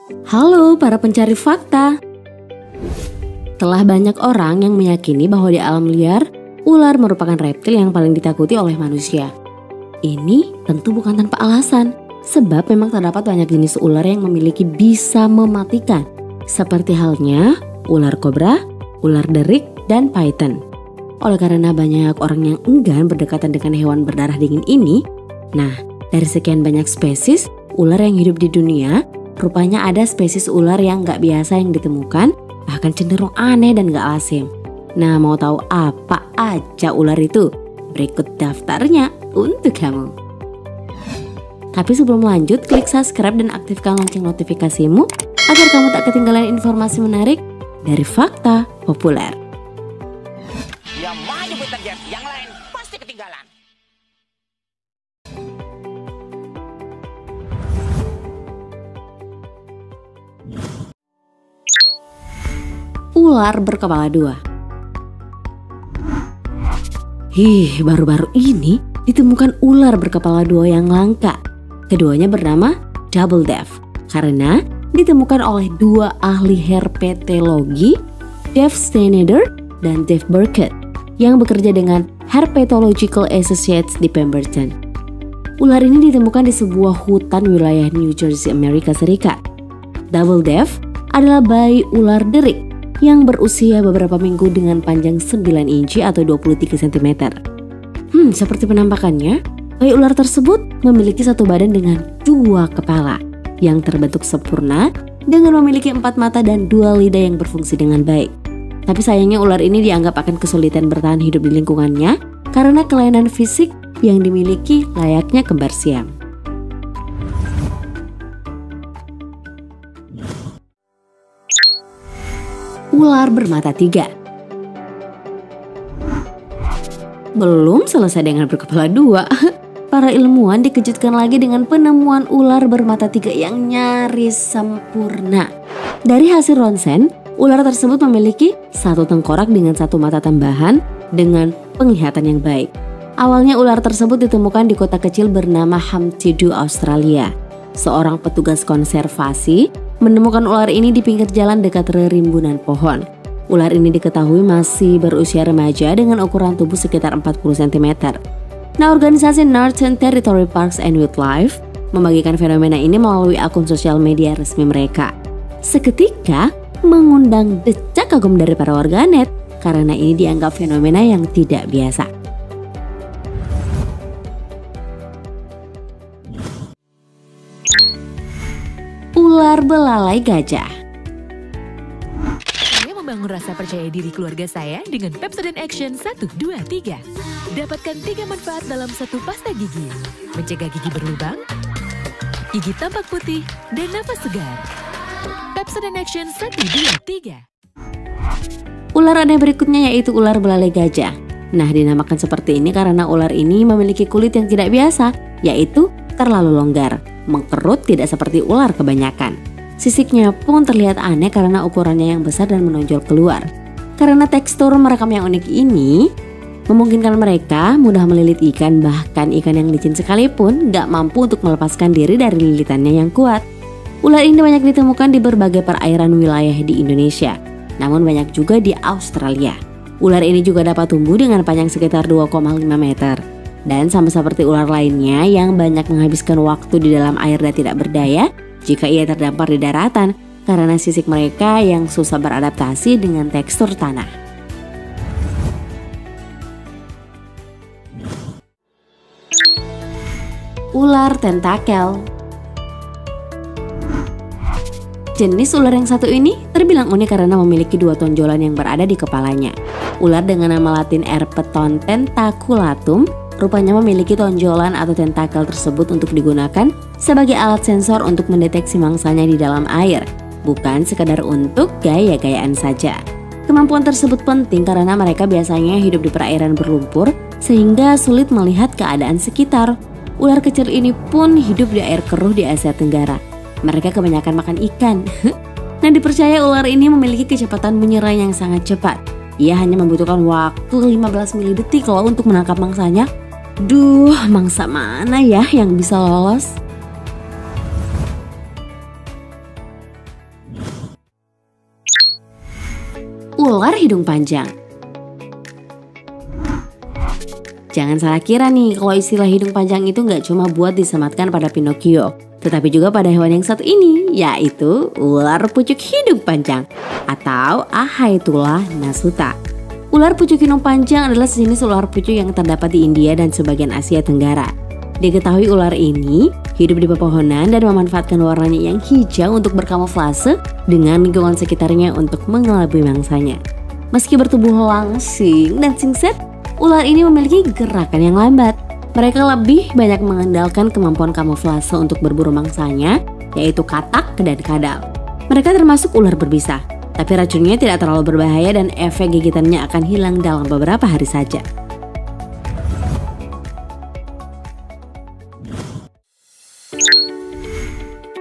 Halo para pencari fakta. Telah banyak orang yang meyakini bahwa di alam liar, ular merupakan reptil yang paling ditakuti oleh manusia. Ini tentu bukan tanpa alasan, sebab memang terdapat banyak jenis ular yang memiliki bisa mematikan, seperti halnya ular kobra, ular derik, dan python. Oleh karena banyak orang yang enggan berdekatan dengan hewan berdarah dingin ini, nah dari sekian banyak spesies ular yang hidup di dunia, rupanya ada spesies ular yang gak biasa yang ditemukan, bahkan cenderung aneh dan gak lazim. Nah, mau tahu apa aja ular itu? Berikut daftarnya untuk kamu. Tapi sebelum lanjut, klik subscribe dan aktifkan lonceng notifikasimu agar kamu tak ketinggalan informasi menarik dari Fakta Populer. Yang maju bertarget, yang lain pasti ketinggalan. Ular berkepala dua. Baru-baru ini ditemukan ular berkepala dua yang langka. Keduanya bernama Double Death karena ditemukan oleh dua ahli herpetologi, Dave Schneider dan Dave Burkett, yang bekerja dengan Herpetological Associates di Pemberton. Ular ini ditemukan di sebuah hutan wilayah New Jersey, Amerika Serikat. Double Death adalah bayi ular derik yang berusia beberapa minggu dengan panjang 9 inci atau 23 cm. Seperti penampakannya, bayi ular tersebut memiliki satu badan dengan dua kepala yang terbentuk sempurna dengan memiliki 4 mata dan 2 lidah yang berfungsi dengan baik. Tapi sayangnya ular ini dianggap akan kesulitan bertahan hidup di lingkungannya karena kelainan fisik yang dimiliki layaknya kembar siam. Ular bermata 3. Belum selesai dengan berkepala 2, para ilmuwan dikejutkan lagi dengan penemuan ular bermata 3 yang nyaris sempurna. Dari hasil ronsen, ular tersebut memiliki satu tengkorak dengan satu mata tambahan dengan penglihatan yang baik. Awalnya ular tersebut ditemukan di kota kecil bernama Hamtidu, Australia. Seorang petugas konservasi menemukan ular ini di pinggir jalan dekat rimbunan pohon. Ular ini diketahui masih berusia remaja dengan ukuran tubuh sekitar 40 cm. Nah, organisasi Northern Territory Parks and Wildlife membagikan fenomena ini melalui akun sosial media resmi mereka. Seketika mengundang decak kagum dari para warganet karena ini dianggap fenomena yang tidak biasa. Ular belalai gajah. Saya membangun rasa percaya diri keluarga saya dengan Pepsodent Action 1, 2, 3. Dapatkan 3 manfaat dalam satu pasta gigi. Mencegah gigi berlubang, gigi tampak putih, dan napas segar. Pepsodent Action 1, 2, 3. Ular aneh berikutnya yaitu ular belalai gajah. Nah, dinamakan seperti ini karena ular ini memiliki kulit yang tidak biasa, yaitu terlalu longgar, mengkerut tidak seperti ular kebanyakan. Sisiknya pun terlihat aneh karena ukurannya yang besar dan menonjol keluar. Karena tekstur merekam yang unik ini, memungkinkan mereka mudah melilit ikan, bahkan ikan yang licin sekalipun gak mampu untuk melepaskan diri dari lilitannya yang kuat. Ular ini banyak ditemukan di berbagai perairan wilayah di Indonesia, namun banyak juga di Australia. Ular ini juga dapat tumbuh dengan panjang sekitar 2,5 meter. Dan sama seperti ular lainnya yang banyak menghabiskan waktu di dalam air dan tidak berdaya jika ia terdampar di daratan karena sisik mereka yang susah beradaptasi dengan tekstur tanah. Ular tentakel. Jenis ular yang satu ini terbilang unik karena memiliki 2 tonjolan yang berada di kepalanya. Ular dengan nama latin Erpeton tentaculatum rupanya memiliki tonjolan atau tentakel tersebut untuk digunakan sebagai alat sensor untuk mendeteksi mangsanya di dalam air, bukan sekadar untuk gaya-gayaan saja. Kemampuan tersebut penting karena mereka biasanya hidup di perairan berlumpur sehingga sulit melihat keadaan sekitar. Ular kecil ini pun hidup di air keruh di Asia Tenggara. Mereka kebanyakan makan ikan. Nah, dipercaya ular ini memiliki kecepatan menyerang yang sangat cepat. Ia hanya membutuhkan waktu 15 milidetik loh untuk menangkap mangsanya. Duh, mangsa mana ya yang bisa lolos? ular hidung panjang. Jangan salah kira nih kalau istilah hidung panjang itu nggak cuma buat disematkan pada Pinocchio, tetapi juga pada hewan yang satu ini, yaitu ular pucuk hidung panjang atau Ahaetulla nasuta. Ular pucuk hidung panjang adalah sejenis ular pucuk yang terdapat di India dan sebagian Asia Tenggara. Diketahui ular ini hidup di pepohonan dan memanfaatkan warnanya yang hijau untuk berkamuflase dengan lingkungan sekitarnya untuk mengelabui mangsanya. Meski bertubuh langsing dan singset, ular ini memiliki gerakan yang lambat. Mereka lebih banyak mengandalkan kemampuan kamuflase untuk berburu mangsanya, yaitu katak dan kadal. Mereka termasuk ular berbisa, tapi racunnya tidak terlalu berbahaya dan efek gigitannya akan hilang dalam beberapa hari saja.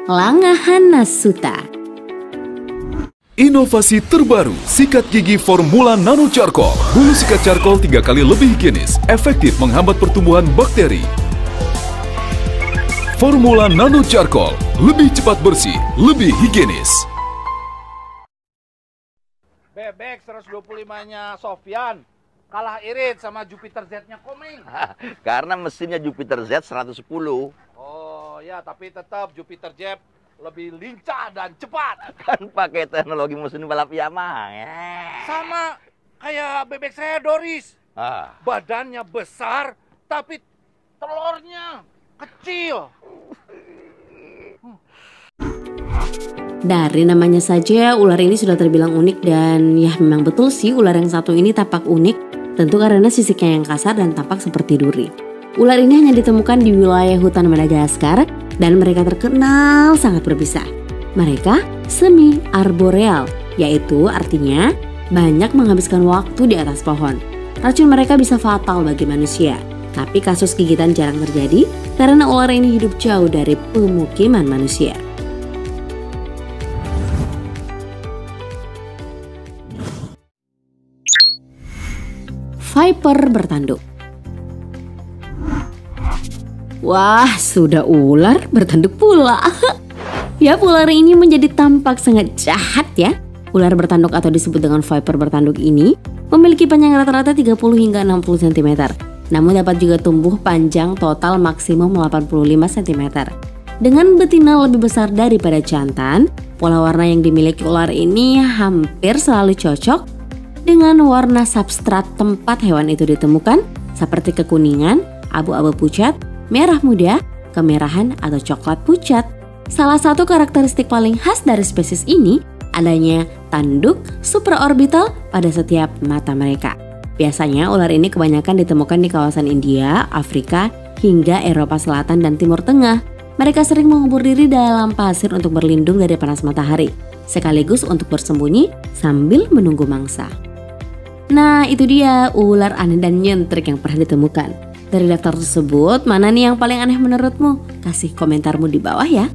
Langahan nasuta. Inovasi terbaru, sikat gigi formula nano charcoal. Bulu sikat charcoal 3 kali lebih higienis, efektif menghambat pertumbuhan bakteri. Formula nano charcoal, lebih cepat bersih, lebih higienis. Bebek 125-nya Sofyan kalah irit sama Jupiter Z-nya Komeng. Karena mesinnya Jupiter Z 110. Oh ya, tapi tetap Jupiter Z lebih lincah dan cepat. Kan pakai teknologi mesin balap Yamaha. Sama kayak bebek saya Doris. Badannya besar tapi telurnya kecil. Dari namanya saja ular ini sudah terbilang unik dan ya memang betul sih ular yang satu ini tampak unik. Tentu karena sisiknya yang kasar dan tampak seperti duri. Ular ini hanya ditemukan di wilayah hutan Madagaskar dan mereka terkenal sangat berbisa. Mereka semi arboreal, yaitu artinya banyak menghabiskan waktu di atas pohon. Racun mereka bisa fatal bagi manusia, tapi kasus gigitan jarang terjadi karena ular ini hidup jauh dari pemukiman manusia. Viper bertanduk. Wah, sudah ular bertanduk pula. Ya, ular ini menjadi tampak sangat jahat ya. Ular bertanduk atau disebut dengan viper bertanduk ini memiliki panjang rata-rata 30 hingga 60 cm. Namun dapat juga tumbuh panjang total maksimum 85 cm. Dengan betina lebih besar daripada jantan, pola warna yang dimiliki ular ini hampir selalu cocok dengan warna substrat tempat hewan itu ditemukan seperti kekuningan, abu-abu pucat, merah muda, kemerahan, atau coklat pucat. Salah satu karakteristik paling khas dari spesies ini adanya tanduk supraorbital pada setiap mata mereka. Biasanya ular ini kebanyakan ditemukan di kawasan India, Afrika, hingga Eropa Selatan dan Timur Tengah. Mereka sering mengubur diri dalam pasir untuk berlindung dari panas matahari, sekaligus untuk bersembunyi sambil menunggu mangsa. Nah, itu dia ular aneh dan nyentrik yang pernah ditemukan. Dari daftar tersebut, mana nih yang paling aneh menurutmu? Kasih komentarmu di bawah ya.